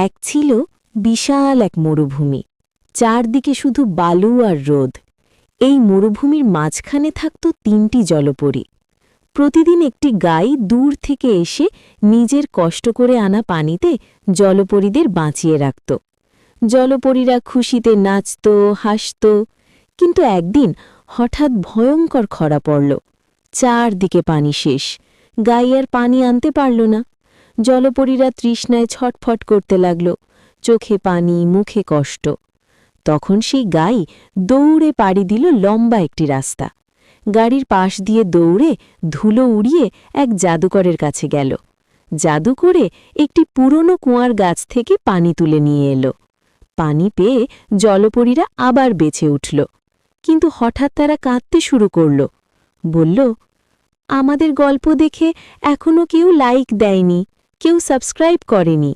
এক ছিল বিশাল এক মরুভূমি, চারদিকে শুধু বালু আর রোদ। এই মরুভূমির মাঝখানে থাকত ৩টি জলপরী। প্রতিদিন একটি গাই দূর থেকে এসে নিজের কষ্ট করে আনা পানিতে জলপরীদের বাঁচিয়ে রাখত। জলপরীরা খুশিতে নাচত, হাসত। কিন্তু একদিন হঠাৎ ভয়ঙ্কর খরা পড়ল। চারদিকে পানি শেষ, গাই আর পানি আনতে পারল না। জলপরীরা তৃষ্ণায় ছটফট করতে লাগল, চোখে পানি, মুখে কষ্ট। তখন সেই গাই দৌড়ে পাড়ি দিল লম্বা একটি রাস্তা। গাড়ির পাশ দিয়ে দৌড়ে ধুলো উড়িয়ে এক জাদুকরের কাছে গেল। জাদু করে একটি পুরনো কুয়ার গাছ থেকে পানি তুলে নিয়ে এলো। পানি পেয়ে জলপরীরা আবার বেঁচে উঠল। কিন্তু হঠাৎ তারা কাঁদতে শুরু করল। বলল, আমাদের গল্প দেখে এখনো কেউ লাইক দেয়নি, কেউ সাবস্ক্রাইব করেনি।